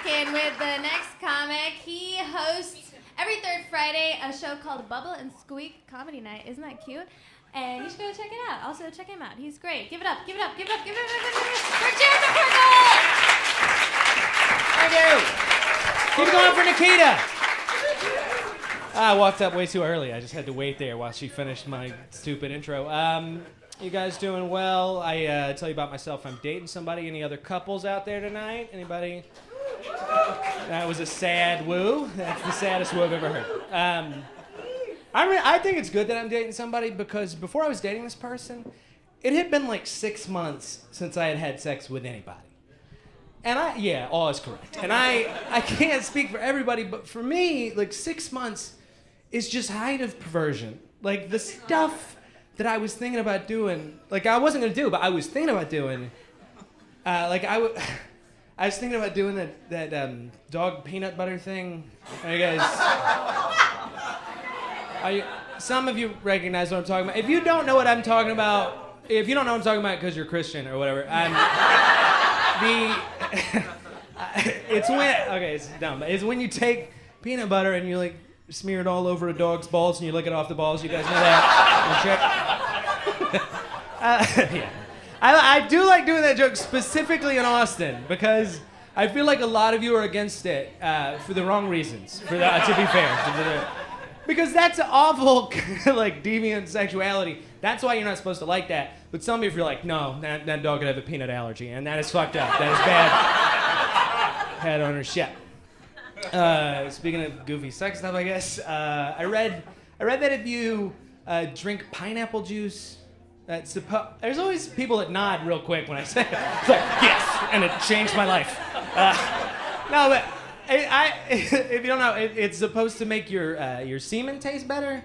in with the next comic. He hosts every third Friday a show called Bubble and Squeak Comedy Night. Isn't that cute? And you should go check it out. Also, check him out. He's great. Give it up, give it up, give it up, give it up, give it up for Jered McCorkle! Thank you. Keep it going for Nikita. I walked up way too early. I just had to wait there while she finished my stupid intro. You guys doing well? I tell you about myself. I'm dating somebody. Any other couples out there tonight? Anybody? That was a sad woo. That's the saddest woo I've ever heard. I think it's good that I'm dating somebody because before I was dating this person, it had been like 6 months since I had had sex with anybody. And all is correct. And I can't speak for everybody, but for me, like 6 months is just height of perversion. Like the stuff that I was thinking about doing, like I wasn't gonna do, but I was thinking about doing, I was thinking about doing that dog peanut butter thing. Are you guys? Some of you recognize what I'm talking about. If you don't know what I'm talking about, if you don't know what I'm talking about because you're Christian or whatever, it's dumb. It's when you take peanut butter and you like smear it all over a dog's balls and you lick it off the balls. You guys know that? Yeah. I do like doing that joke specifically in Austin because I feel like a lot of you are against it for the wrong reasons. To be fair, because that's an awful like deviant sexuality. That's why you're not supposed to like that. But some of you are like, no, that dog could have a peanut allergy, and that is fucked up. That is bad. Pet ownership. Speaking of goofy sex stuff, I guess I read that if you drink pineapple juice, there's always people that nod real quick when I say it. It's like, yes, and it changed my life. No, but if you don't know, it's supposed to make your semen taste better.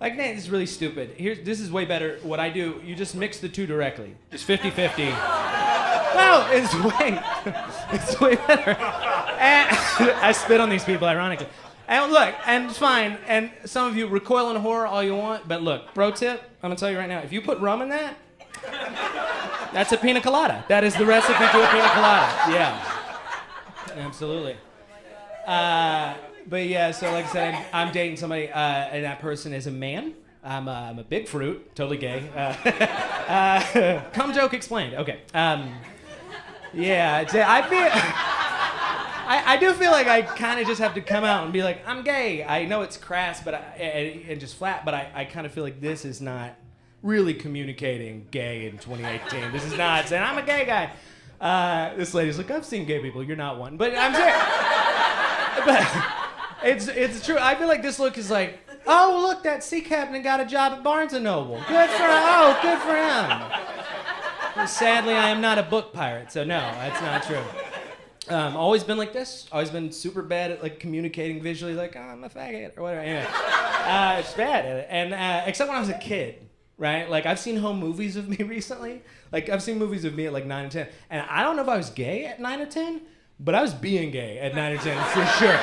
Like, man, this is really stupid. This is way better. What I do, you just mix the two directly. Just 50-50. No, it's way better. And I spit on these people, ironically. And look, and it's fine. And some of you recoil in horror all you want, but look, pro tip, I'm gonna tell you right now, if you put rum in that, that's a pina colada. That is the recipe to a pina colada. Yeah, absolutely. But yeah, so like I said, I'm dating somebody, and that person is a man. I'm a big fruit, totally gay. Cum joke explained. Okay. Yeah, I do feel like I kind of just have to come out and be like, I'm gay. I know it's crass, but and just flat, but I kind of feel like this is not really communicating gay in 2018. This is not saying I'm a gay guy. This lady's like, I've seen gay people. You're not one, but I'm serious. But it's true. I feel like this look is like, oh look, that sea captain got a job at Barnes & Noble. Good for him. Sadly, I am not a book pirate, so no, that's not true. Always been like this. Always been super bad at like communicating visually, like, oh, I'm a faggot or whatever. Anyway, just bad at it. And except when I was a kid, right? Like I've seen home movies of me recently. Like I've seen movies of me at like 9 or 10, and I don't know if I was gay at 9 or 10, but I was being gay at 9 or 10 for sure.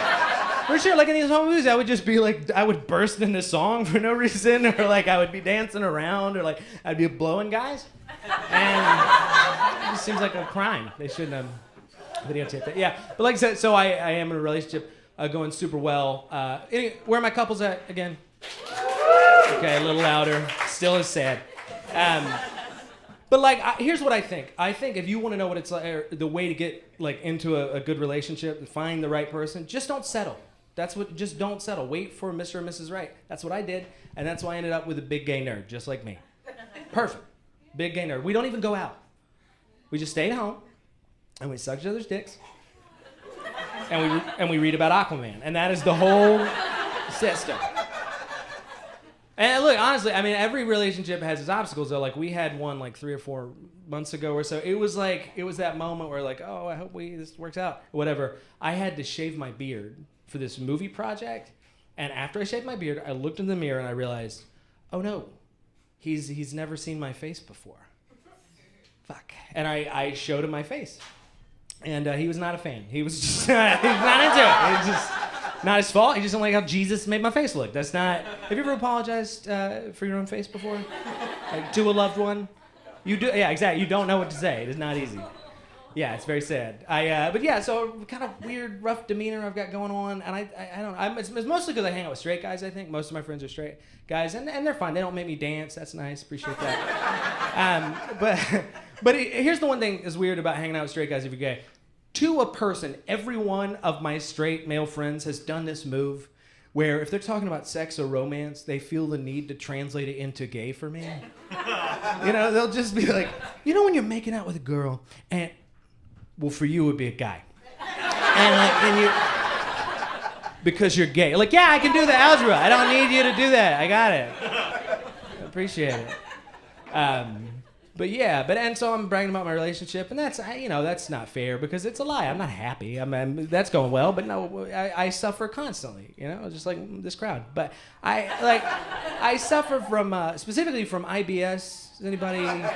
For sure, like in these home movies, I would just be like, I would burst into song for no reason, or like I would be dancing around, or like I'd be blowing guys. And it just seems like a crime. They shouldn't have videotaped it. Yeah, but like I said, so I am in a relationship going super well. Where are my couples at again? Okay, a little louder. Still is sad. But like, here's what I think. I think if you want to know what it's like, or the way to get like into a good relationship and find the right person, just don't settle. Just don't settle. Wait for Mr. and Mrs. Right. That's what I did, and that's why I ended up with a big gay nerd, just like me. Perfect. Big gay nerd. We don't even go out. We just stay at home, and we suck each other's dicks, and we read about Aquaman, and that is the whole system. And look, honestly, I mean, every relationship has its obstacles, though. Like, we had one, like, 3 or 4 months ago or so. It was that moment where, like, oh, I hope this works out, whatever. I had to shave my beard for this movie project, and after I shaved my beard, I looked in the mirror and I realized, oh, no, he's never seen my face before. Fuck. And I showed him my face, and he was not a fan. He was just, he's not into it. It's just not his fault. He just didn't like how Jesus made my face look. That's not. Have you ever apologized for your own face before? Like to a loved one? You do. Yeah, exactly. You don't know what to say. It is not easy. Yeah, it's very sad. But yeah, so kind of weird, rough demeanor I've got going on, and I don't know. It's mostly because I hang out with straight guys. I think most of my friends are straight guys, and they're fine. They don't make me dance. That's nice. Appreciate that. But here's the one thing that's weird about hanging out with straight guys if you're gay. To a person, every one of my straight male friends has done this move, where if they're talking about sex or romance, they feel the need to translate it into gay for me. You know, they'll just be like, you know, when you're making out with a girl and. Well, for you, it would be a guy. And you, because you're gay. Like, yeah, I can do the algebra. I don't need you to do that. I got it. I appreciate it. And so I'm bragging about my relationship, and that's not fair because it's a lie. I'm not happy. That's going well, but no, I suffer constantly, just like this crowd. But I suffer from, specifically from IBS. Does anybody know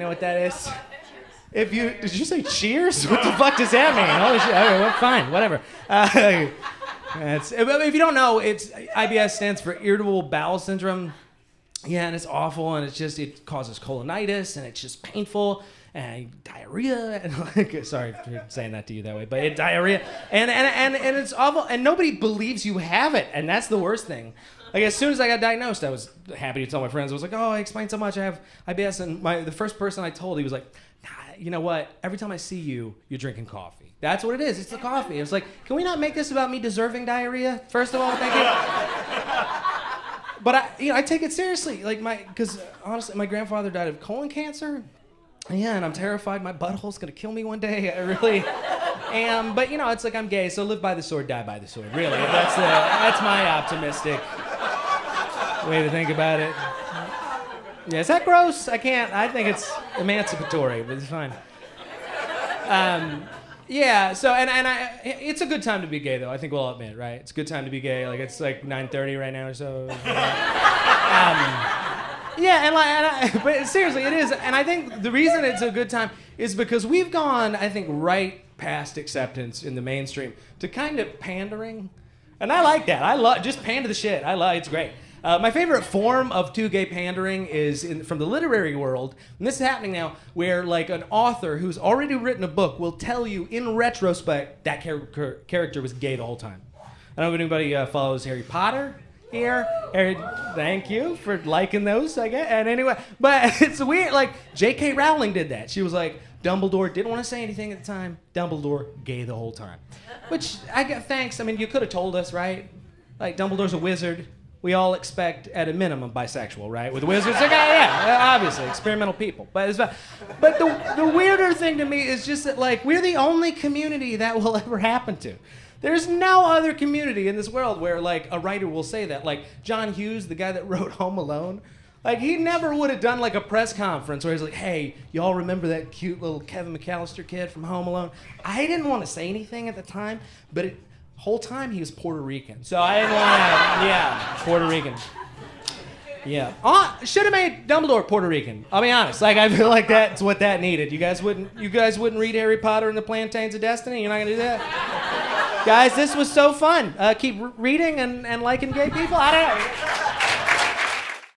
what that is? Did you say cheers? What the fuck does that mean? Holy shit. Okay, well, fine, whatever. If you don't know, IBS stands for irritable bowel syndrome. Yeah, and it's awful, and it causes colonitis, and it's just painful, and diarrhea, and sorry for saying that to you that way, but diarrhea, and it's awful, and nobody believes you have it, and that's the worst thing. Like, as soon as I got diagnosed, I was happy to tell my friends. I was like, oh, I explained so much, I have IBS, and the first person I told, he was like, you know what? Every time I see you, you're drinking coffee. That's what it is. It's the coffee. It's like, can we not make this about me deserving diarrhea? First of all, thank you. But I take it seriously. Because honestly, my grandfather died of colon cancer. Yeah, and I'm terrified my butthole's gonna kill me one day. I really am. But it's like I'm gay, so live by the sword, die by the sword. Really, that's my optimistic way to think about it. Yeah, is that gross? I think it's emancipatory, but it's fine. So, it's a good time to be gay, though. I think we'll all admit, right? It's a good time to be gay. Like, it's like 9:30 right now or so. But seriously, it is. And I think the reason it's a good time is because we've gone, I think, right past acceptance in the mainstream to kind of pandering. And I like that. I love, just pander the shit. It's great. My favorite form of gay pandering is from the literary world, and this is happening now, where like an author who's already written a book will tell you in retrospect that character was gay the whole time. I don't know if anybody follows Harry Potter here. Thank you for liking those, I guess. And anyway, but it's weird. Like J.K. Rowling did that. She was like, Dumbledore didn't want to say anything at the time. Dumbledore gay the whole time. Which I got thanks. I mean, you could have told us, right? Like Dumbledore's a wizard. We all expect, at a minimum, bisexual, right? With wizards, obviously, experimental people. But the weirder thing to me is just that, like, we're the only community that will ever happen to. There's no other community in this world where, like, a writer will say that. Like, John Hughes, the guy that wrote Home Alone, like, he never would have done, like, a press conference where he's like, hey, y'all remember that cute little Kevin McAllister kid from Home Alone? I didn't want to say anything at the time, but whole time he was Puerto Rican, so I didn't want to. Puerto Rican. Yeah. Should have made Dumbledore Puerto Rican. I'll be honest. Like, I feel like that's what that needed. You guys wouldn't read Harry Potter and the Plantains of Destiny? You're not gonna do that? Guys, this was so fun. Keep reading and liking gay people. I don't know.